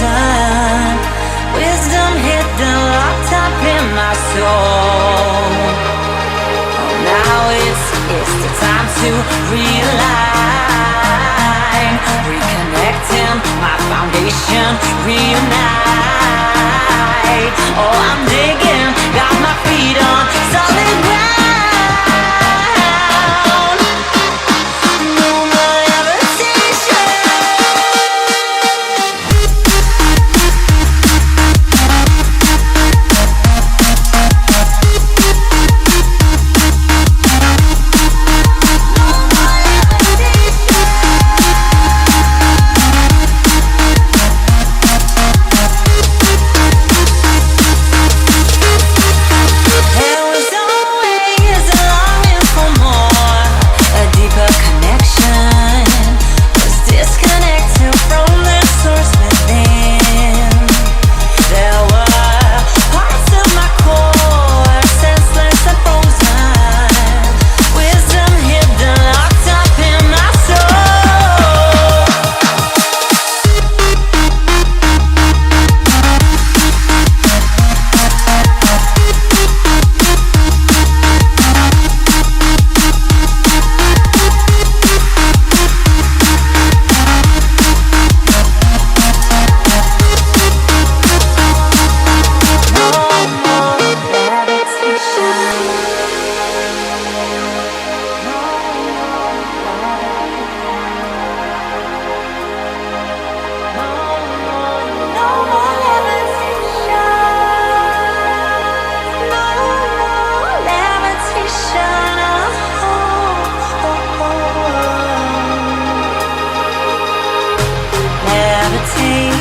frozen. Wisdom hidden, locked up in my soul. Now it's the time to realign, reconnecting my foundation, reunite. Oh, I'm digging, got my feet on solid ground. No more levitation. There was always a longing for more, a deeper connection. Was disconnected from the source within. There were parts of my core, senseless and frozen. Wisdom hidden, locked up in my soul. No more levitation. No more levitation. No more levitation. Levitate.